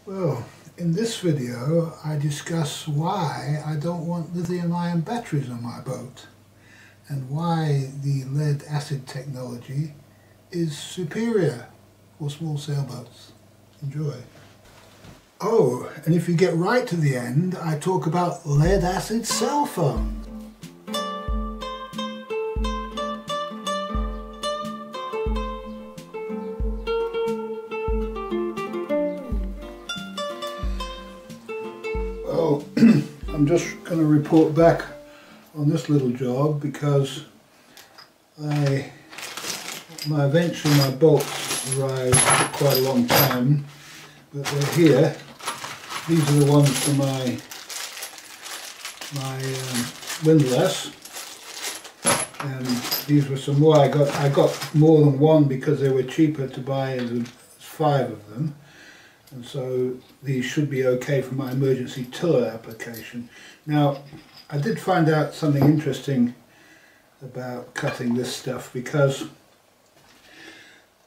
Well, in this video I discuss why I don't want lithium-ion batteries on my boat and why the lead acid technology is superior for small sailboats. Enjoy. Oh, and if you get right to the end, I talk about lead acid cell phone. Well, I'm just going to report back on this little job because my bolts arrived for quite a long time, but they're here. These are the ones for my windlass, and these were some more. I got more than one because they were cheaper to buy as 5 of them. And so these should be okay for my emergency tiller application. Now, I did find out something interesting about cutting this stuff, because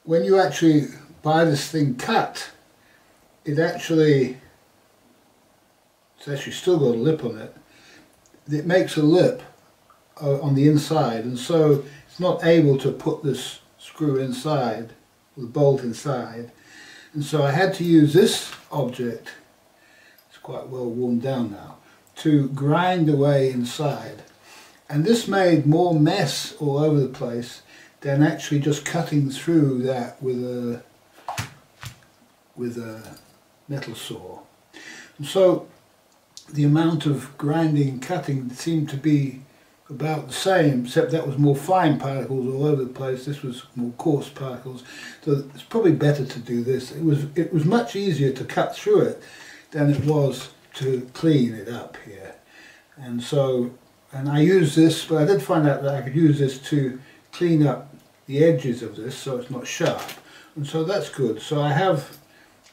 when you actually buy this thing cut, it's actually still got a lip on it. It makes a lip on the inside, and so it's not able to put this screw inside, the bolt inside. And so I had to use this object, it's quite well worn down now, to grind away inside. And this made more mess all over the place than actually just cutting through that with a metal saw. And so the amount of grinding and cutting seemed to be about the same, except that was more fine particles all over the place. This was more coarse particles, so it's probably better to do this. It was much easier to cut through it than it was to clean it up here. And I used this, but I did find out that I could use this to clean up the edges of this so it's not sharp, and so that's good. So I have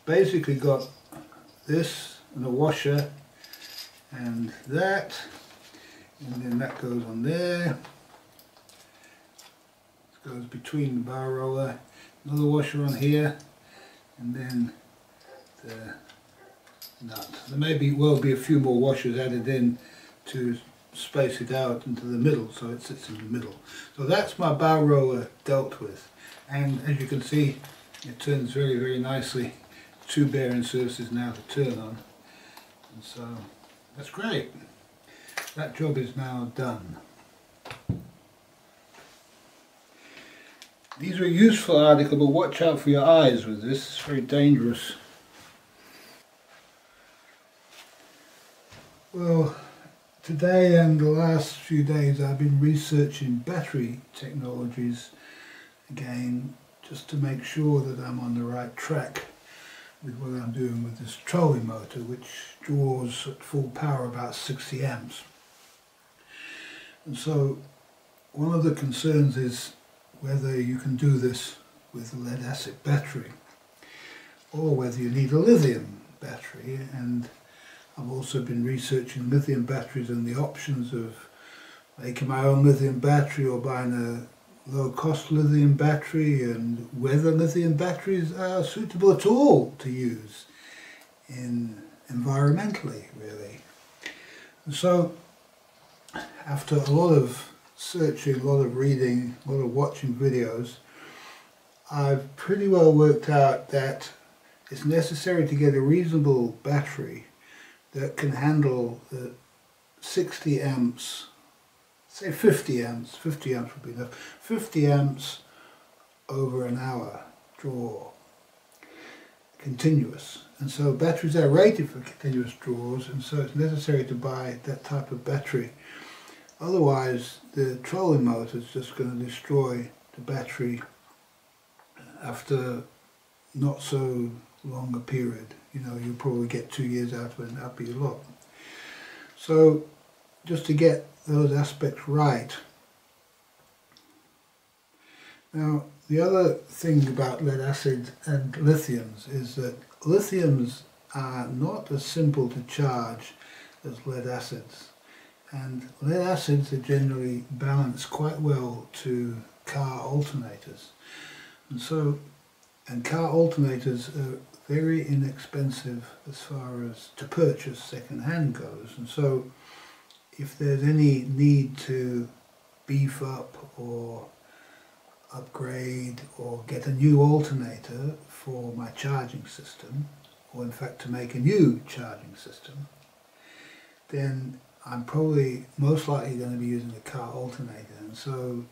basically got this and a washer and that. And then that goes on there, it goes between the bow roller, another washer on here, and then the nut. There may well be a few more washers added in to space it out into the middle, so it sits in the middle. So that's my bow roller dealt with, and as you can see, it turns very, very nicely. 2 bearing surfaces now to turn on, and so that's great. That job is now done. These are a useful article, but watch out for your eyes with this, it's very dangerous. Well, today and the last few days I've been researching battery technologies again, just to make sure that I'm on the right track with what I'm doing with this trolling motor, which draws at full power about 60 amps. And so one of the concerns is whether you can do this with a lead acid battery or whether you need a lithium battery. And I've also been researching lithium batteries and the options of making my own lithium battery or buying a low-cost lithium battery, and whether lithium batteries are suitable at all to use environmentally, really. And so after a lot of searching, a lot of reading, a lot of watching videos, I've pretty well worked out that it's necessary to get a reasonable battery that can handle 60 amps, say 50 amps would be enough, 50 amps over an hour draw, continuous. And so batteries are rated for continuous draws, and so it's necessary to buy that type of battery. Otherwise, the trolling motor is just going to destroy the battery after not so long a period. You know, you'll probably get 2 years out of it, and that'll be a lot. So, just to get those aspects right. Now, the other thing about lead acid and lithiums is that lithiums are not as simple to charge as lead acids. And lead acids are generally balanced quite well to car alternators. And so And car alternators are very inexpensive as far as to purchase second-hand goes, and so if there's any need to beef up or upgrade or get a new alternator for my charging system, or in fact to make a new charging system, then I'm probably most likely going to be using a car alternator. And so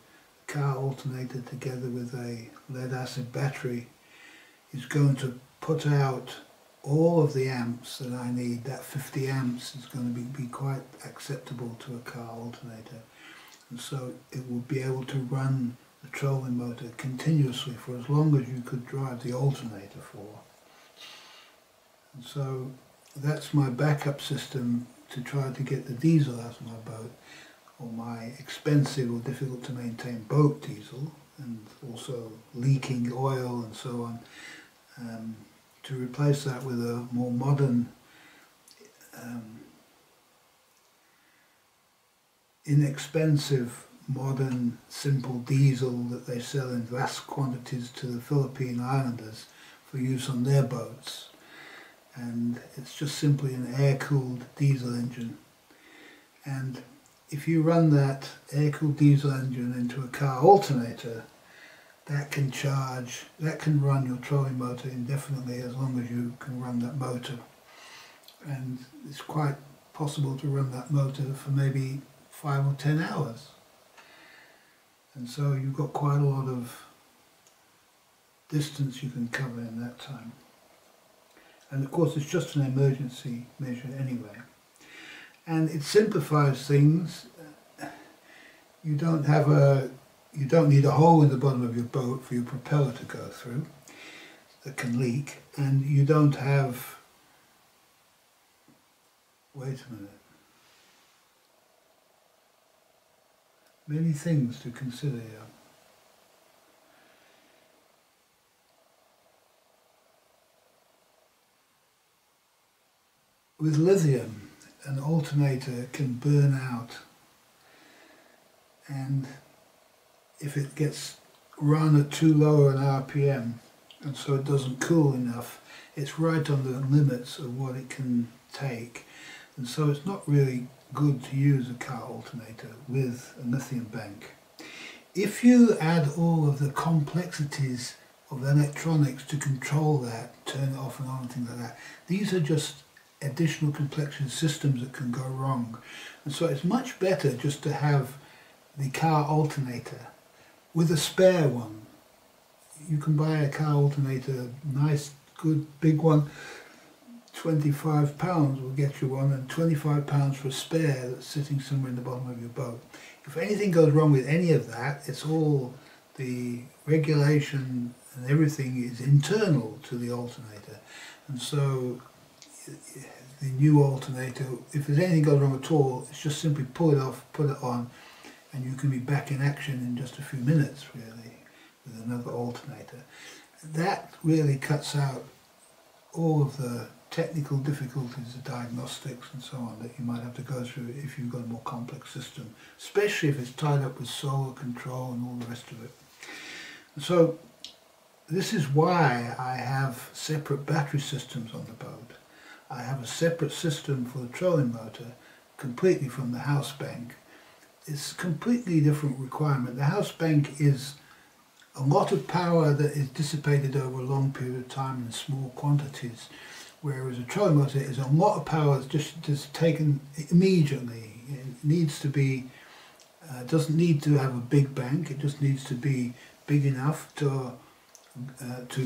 the car alternator together with a lead acid battery is going to put out all of the amps that I need. That 50 amps is going to be quite acceptable to a car alternator, and so it will be able to run the trolling motor continuously for as long as you could drive the alternator for. And so that's my backup system to try to get the diesel out of my boat, or my expensive or difficult to maintain boat diesel, and also leaking oil and so on, to replace that with a more modern, inexpensive, modern, simple diesel that they sell in vast quantities to the Philippine Islanders for use on their boats. And it's just simply an air-cooled diesel engine. And if you run that air-cooled diesel engine into a car alternator, that can run your trolling motor indefinitely as long as you can run that motor. And it's quite possible to run that motor for maybe 5 or 10 hours. And so you've got quite a lot of distance you can cover in that time. And of course it's just an emergency measure anyway. And it simplifies things. You don't need a hole in the bottom of your boat for your propeller to go through that can leak, and you don't have, wait a minute, many things to consider here. With lithium, an alternator can burn out, and if it gets run at too low an RPM, and so it doesn't cool enough, it's right on the limits of what it can take, and so it's not really good to use a car alternator with a lithium bank. If you add all of the complexities of electronics to control that, turn it off and on and things like that, these are just additional complex systems that can go wrong. And so it's much better just to have the car alternator with a spare one. You can buy a car alternator, nice, good, big one, £25 will get you one, and £25 for a spare that's sitting somewhere in the bottom of your boat. If anything goes wrong with any of that, it's all the regulation and everything is internal to the alternator. And so the new alternator, if there's anything goes wrong at all, it's just simply pull it off, put it on, and you can be back in action in just a few minutes, really, with another alternator. That really cuts out all of the technical difficulties of diagnostics and so on that you might have to go through if you've got a more complex system, especially if it's tied up with solar control and all the rest of it. And so this is why I have separate battery systems on the boat. I have a separate system for the trolling motor, completely from the house bank. It's a completely different requirement. The house bank is a lot of power that is dissipated over a long period of time in small quantities, whereas a trolling motor is a lot of power that's just taken immediately. It needs to be, doesn't need to have a big bank, it just needs to be big enough to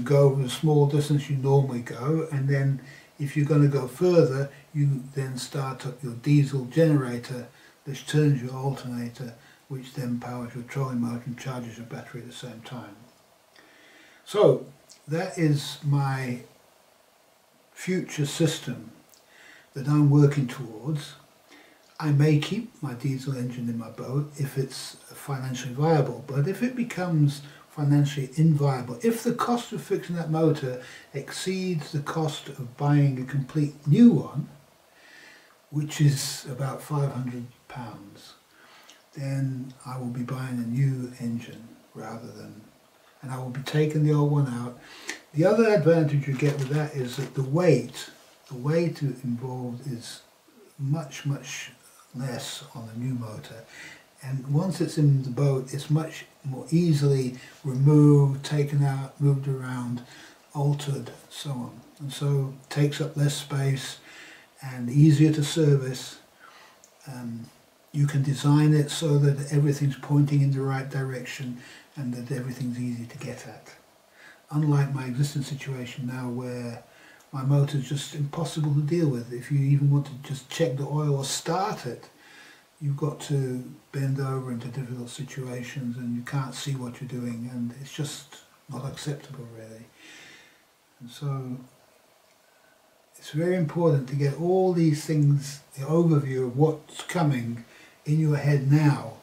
go the small distance you normally go, and then if you're going to go further, you then start up your diesel generator, which turns your alternator, which then powers your trolling motor and charges your battery at the same time. So that is my future system that I'm working towards. I may keep my diesel engine in my boat if it's financially viable, but if it becomes financially inviable, if the cost of fixing that motor exceeds the cost of buying a complete new one, which is about £500, then I will be buying a new engine rather than, and I will be taking the old one out The other advantage you get with that is that the weight involved is much less on the new motor, and once it's in the boat it's much more easily removed, taken out, moved around, altered, so on, and so takes up less space and easier to service. You can design it so that everything's pointing in the right direction and that everything's easy to get at. Unlike my existing situation now where my motor is just impossible to deal with. If you even want to just check the oil or start it, you've got to bend over into difficult situations and you can't see what you're doing, and it's just not acceptable really. And so it's very important to get all these things, the overview of what's coming in your head now,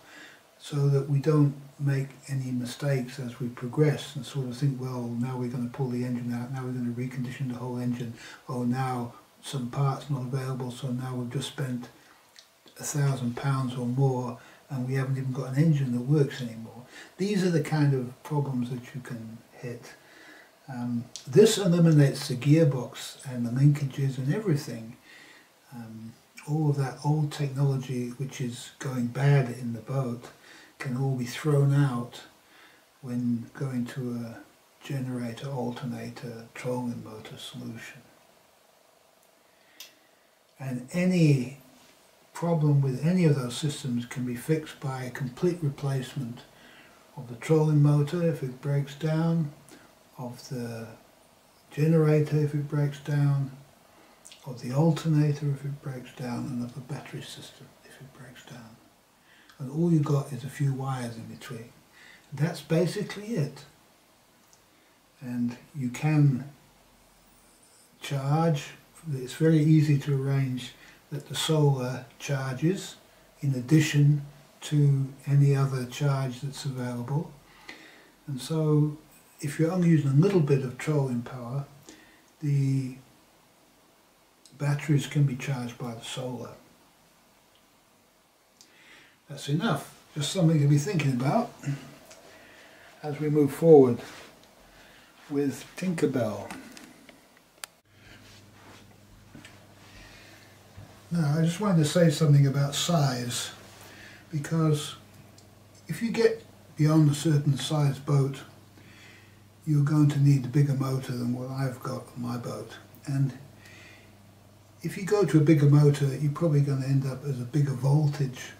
so that we don't make any mistakes as we progress and sort of think, well, now we're going to pull the engine out, now we're going to recondition the whole engine, oh now some parts not available, so now we've just spent £1,000 or more and we haven't even got an engine that works anymore. These are the kind of problems that you can hit. This eliminates the gearbox and the linkages and everything. All of that old technology which is going bad in the boat can all be thrown out when going to a generator, alternator, trolling motor solution. And any problem with any of those systems can be fixed by a complete replacement of the trolling motor if it breaks down, of the generator if it breaks down, of the alternator if it breaks down, and of the battery system if it breaks down. And all you got is a few wires in between. That's basically it. And you can charge. It's very easy to arrange that the solar charges in addition to any other charge that's available. And so if you're only using a little bit of trolling power, the batteries can be charged by the solar. That's enough. Just something to be thinking about as we move forward with Tinkerbelle. Now, I just wanted to say something about size, because if you get beyond a certain size boat, you're going to need a bigger motor than what I've got on my boat. And if you go to a bigger motor, you're probably going to end up as a bigger voltage.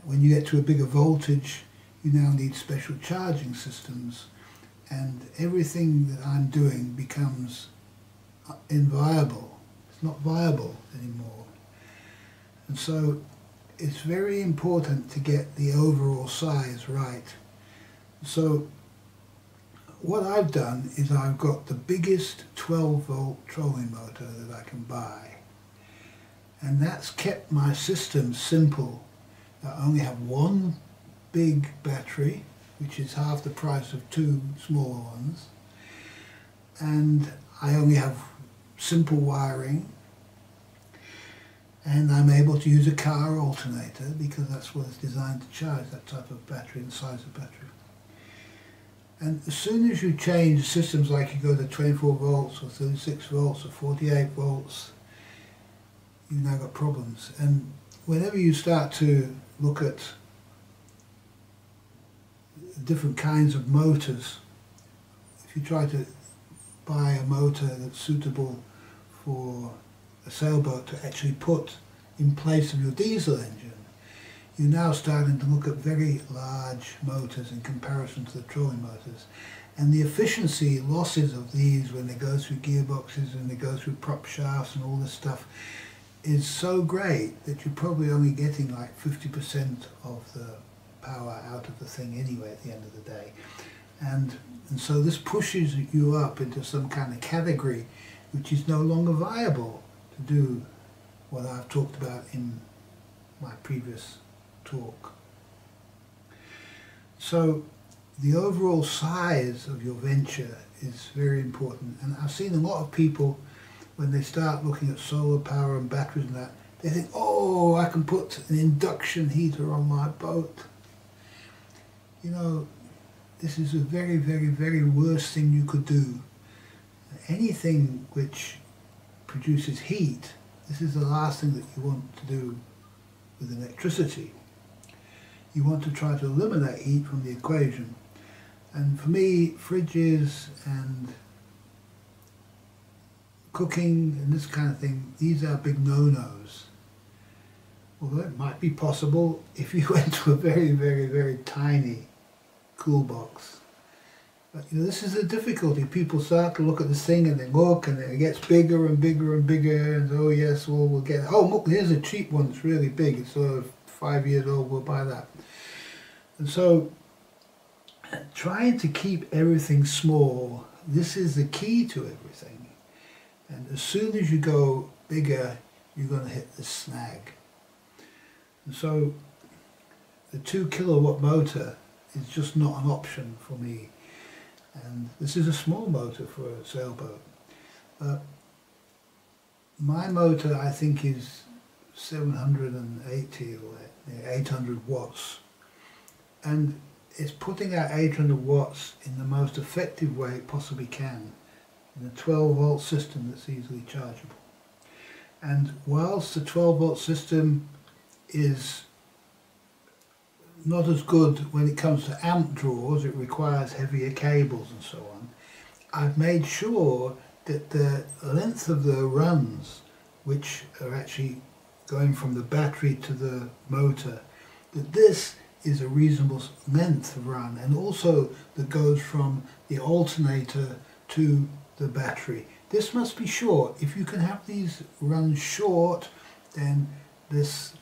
When you get to a bigger voltage, you now need special charging systems, and everything that I'm doing becomes inviable. It's not viable anymore. And so it's very important to get the overall size right. So what I've done is I've got the biggest 12-volt trolling motor that I can buy, and that's kept my system simple. I only have one big battery, which is half the price of two smaller ones, and I only have simple wiring, and I'm able to use a car alternator because that's what it's designed to charge, that type of battery, the size of battery. And as soon as you change systems, like you go to 24 volts or 36 volts or 48 volts, you've now got problems. And whenever you start to look at different kinds of motors, if you try to buy a motor that's suitable for a sailboat to actually put in place of your diesel engine, you're now starting to look at very large motors in comparison to the trolling motors. And the efficiency losses of these when they go through gearboxes and they go through prop shafts and all this stuff is so great that you're probably only getting like 50% of the power out of the thing anyway at the end of the day. And so this pushes you up into some kind of category which is no longer viable to do what I've talked about in my previous talk. So the overall size of your venture is very important, and I've seen a lot of people when they start looking at solar power and batteries and that, they think, oh, I can put an induction heater on my boat. You know, this is a very, very, very worst thing you could do, anything which produces heat, this is the last thing that you want to do with electricity. You want to try to eliminate heat from the equation. And for me, fridges and cooking and this kind of thing, these are big no-nos. Although it might be possible if you went to a very, very, very tiny cool box. But you know, this is the difficulty. People start to look at this thing and they look and it gets bigger and bigger and bigger, and oh yes, well, we'll get, oh look, here's a cheap one that's really big, it's sort of 5 years old, we'll buy that. And so trying to keep everything small, this is the key to everything. And as soon as you go bigger, you're going to hit the snag. And so the 2 kilowatt motor is just not an option for me. And this is a small motor for a sailboat. My motor, I think, is 780 or 800 watts. And it's putting out 800 watts in the most effective way it possibly can, in a 12 volt system that's easily chargeable. And whilst the 12 volt system is not as good when it comes to amp draws, it requires heavier cables and so on, I've made sure that the length of the runs, which are actually going from the battery to the motor, that this is a reasonable length of run, and also that goes from the alternator to the battery. This must be short. If you can have these runs short, then this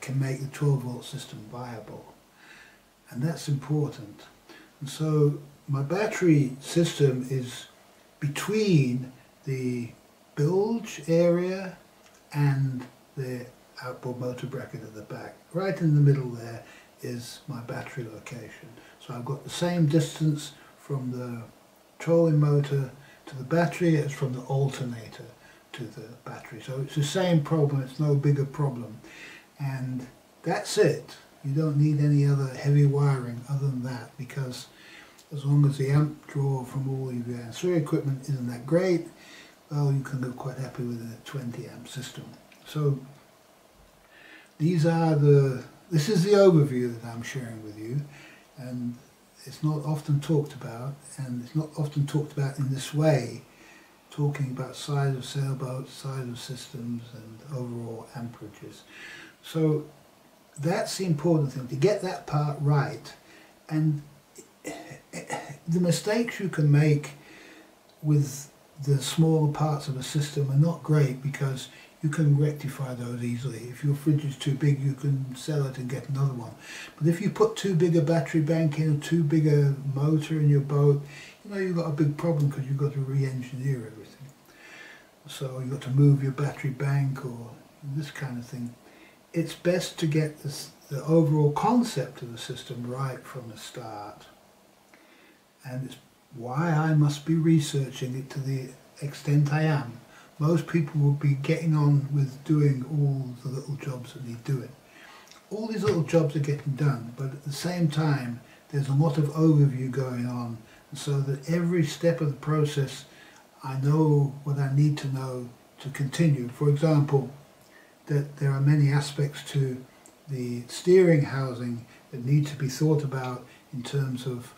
can make the 12 volt system viable. And that's important. And so my battery system is between the bilge area and the outboard motor bracket at the back. Right in the middle there is my battery location. So I've got the same distance from the trolling motor to the battery as from the alternator to the battery. So it's the same problem, it's no bigger problem. And that's it. You don't need any other heavy wiring other than that, because as long as the amp draw from all of your ancillary equipment isn't that great, well, you can go quite happy with a 20 amp system. So this is the overview that I'm sharing with you, and it's not often talked about, and it's not often talked about in this way, talking about size of sailboats, size of systems, and overall amperages. So that's the important thing, to get that part right. And the mistakes you can make with the smaller parts of a system are not great, because you can rectify those easily. If your fridge is too big, you can sell it and get another one. But if you put too big a battery bank in, or too big a motor in your boat, you know you've got a big problem, because you've got to re-engineer everything. So you've got to move your battery bank or this kind of thing. It's best to get the overall concept of the system right from the start. And it's why I must be researching it to the extent I am. Most people will be getting on with doing all the little jobs that need doing. All these little jobs are getting done, but at the same time there's a lot of overview going on, and so that every step of the process I know what I need to know to continue. For example, that there are many aspects to the steering housing that need to be thought about in terms of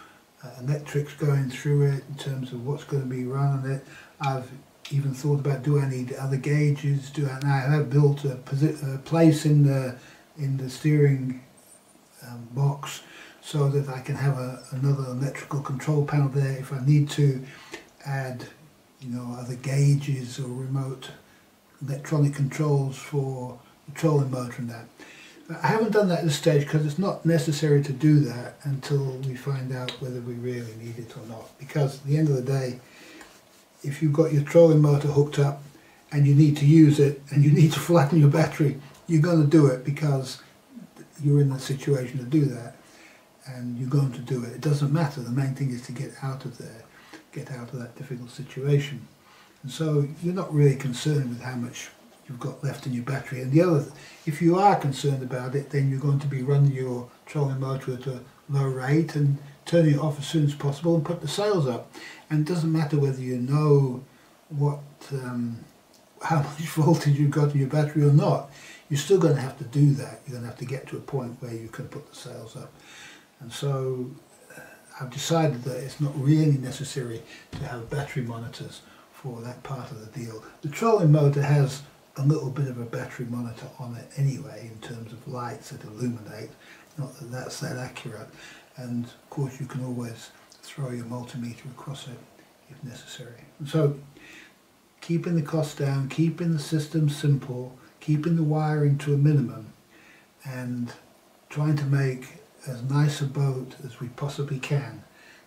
electrics going through it, in terms of what's going to be run on it. I've even thought about, do I need other gauges? I have built a place in the steering box so that I can have another electrical control panel there if I need to add, you know, other gauges or remote electronic controls for the trolling motor and that. I haven't done that at this stage because it's not necessary to do that until we find out whether we really need it or not. Because at the end of the day, if you've got your trolling motor hooked up and you need to use it and you need to flatten your battery, you're going to do it because you're in the situation to do that, and you're going to do it. It doesn't matter. The main thing is to get out of there, get out of that difficult situation. And so you're not really concerned with how much you've got left in your battery. And the other, if you are concerned about it, then you're going to be running your trolling motor at a low rate and turning it off as soon as possible and put the sails up. And it doesn't matter whether you know what how much voltage you've got in your battery or not, you're still going to have to do that. You're going to have to get to a point where you can put the sails up. And so I've decided that it's not really necessary to have battery monitors for that part of the deal. The trolling motor has a little bit of a battery monitor on it anyway, in terms of lights that illuminate. Not that that's that accurate. And of course you can always throw your multimeter across it if necessary. And so keeping the cost down, keeping the system simple, keeping the wiring to a minimum, and trying to make as nice a boat as we possibly can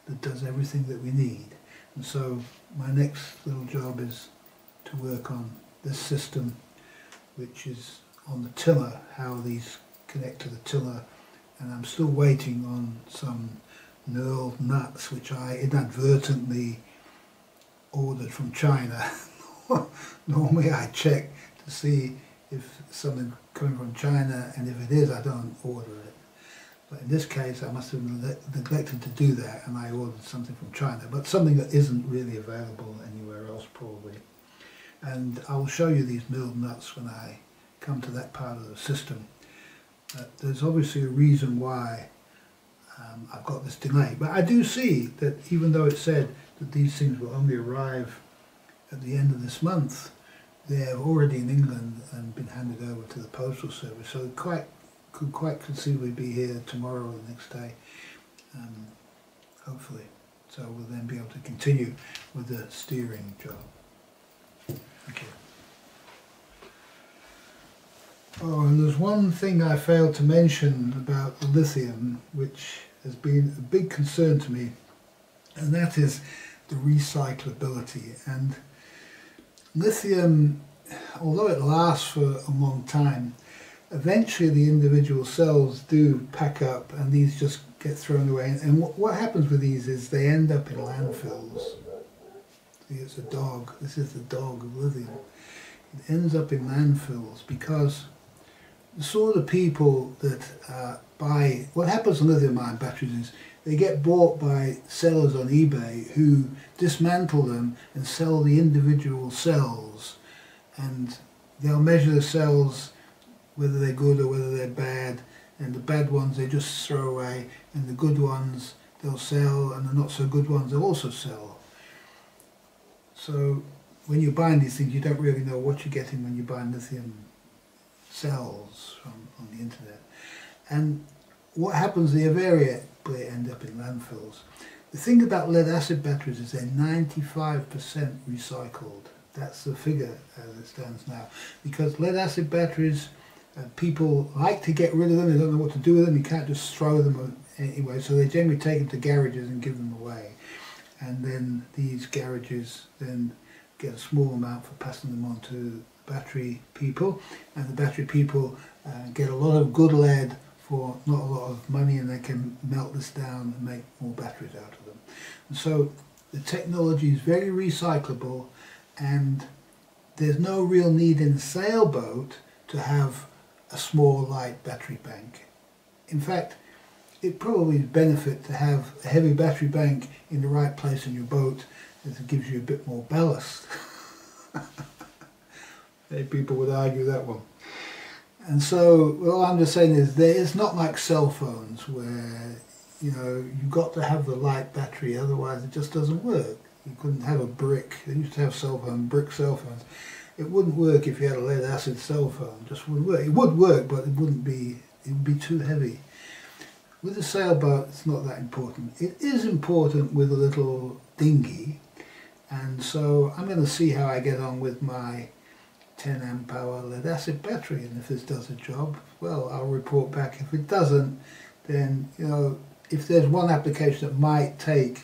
that does everything that we need. And so my next little job is to work on this system, which is on the tiller, how these connect to the tiller, and I'm still waiting on some knurled nuts which I inadvertently ordered from China. Normally I check to see if something coming from China, and if it is, I don't order it. But in this case I must have neglected to do that, and I ordered something from China, but something that isn't really available anywhere else probably. And I will show you these milled nuts when I come to that part of the system. There's obviously a reason why I've got this delay, but I do see that even though it said that these things will only arrive at the end of this month, they're already in England and been handed over to the postal service, so could quite conceivably be here tomorrow or the next day, hopefully. So we'll then be able to continue with the steering job. Thank you. Oh, and there's one thing I failed to mention about the lithium, which has been a big concern to me, and that is the recyclability. And lithium, although it lasts for a long time, eventually the individual cells do pack up and these just get thrown away. And what happens with these is they end up in landfills. See, it's a dog. This is the dog of lithium. It ends up in landfills because the sort of people that buy, what happens to lithium-ion batteries is they get bought by sellers on eBay who dismantle them and sell the individual cells, and they'll measure the cells whether they're good or whether they're bad, and the bad ones they just throw away, and the good ones they'll sell, and the not so good ones they'll also sell. So when you're buying these things, you don't really know what you're getting when you buy lithium cells on the internet. And what happens, they invariably end up in landfills. The thing about lead acid batteries is they're 95% recycled. That's the figure as it stands now. Because lead acid batteries, people like to get rid of them, they don't know what to do with them, you can't just throw them anyway, so they generally take them to garages and give them away. And then these garages then get a small amount for passing them on to battery people, and the battery people get a lot of good lead for not a lot of money, and they can melt this down and make more batteries out of them. And so the technology is very recyclable, and there's no real need in a sailboat to have a small light battery bank. In fact, it probably is a benefit to have a heavy battery bank in the right place in your boat, as it gives you a bit more ballast. People would argue that one. And so all I'm just saying is it's not like cell phones where, you know, you've got to have the light battery, otherwise it just doesn't work. You couldn't have a brick. They used to have brick cell phones. It wouldn't work if you had a lead acid cell phone. It just wouldn't work. It would work, but it would be too heavy. With a sailboat, it's not that important. It is important with a little dinghy, and so I'm going to see how I get on with my 10 amp hour lead acid battery, and if this does a job, well, I'll report back. If it doesn't, then, you know, if there's one application that might take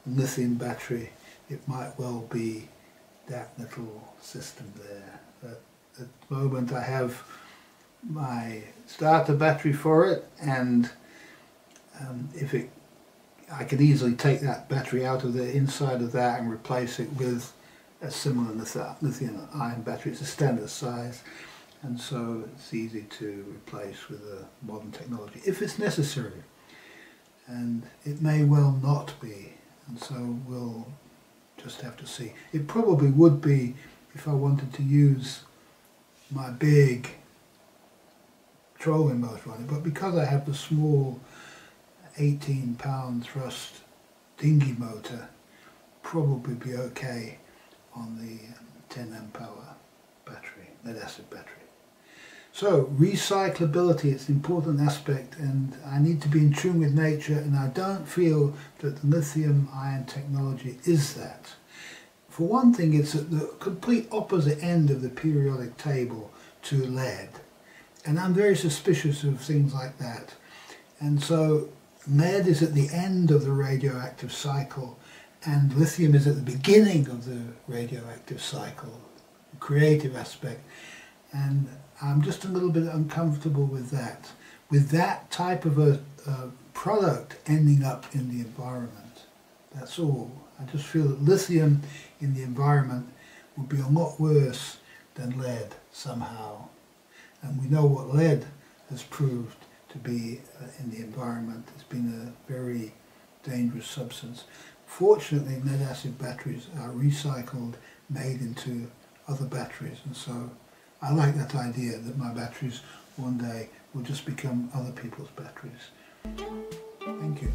a lithium battery, it might well be that little system there. But at the moment I have my starter battery for it, and I could easily take that battery out of the inside of that and replace it with a similar lithium ion battery. It's a standard size, and so it's easy to replace with a modern technology if it's necessary, and it may well not be, and so we'll just have to see. It probably would be if I wanted to use my big trolling motor on it, but because I have the small 18-pound thrust dinghy motor, probably be okay on the 10 amp hour battery, lead acid battery. So recyclability, it's an important aspect, and I need to be in tune with nature, and I don't feel that the lithium ion technology is that. For one thing, it's at the complete opposite end of the periodic table to lead, and I'm very suspicious of things like that. And so lead is at the end of the radioactive cycle, and lithium is at the beginning of the radioactive cycle, the creative aspect, and I'm just a little bit uncomfortable with that type of a product ending up in the environment. That's all. I just feel that lithium in the environment would be a lot worse than lead somehow. And we know what lead has proved to be in the environment. It's been a very dangerous substance. Fortunately, lead acid batteries are recycled, made into other batteries, and so I like that idea that my batteries one day will just become other people's batteries. Thank you.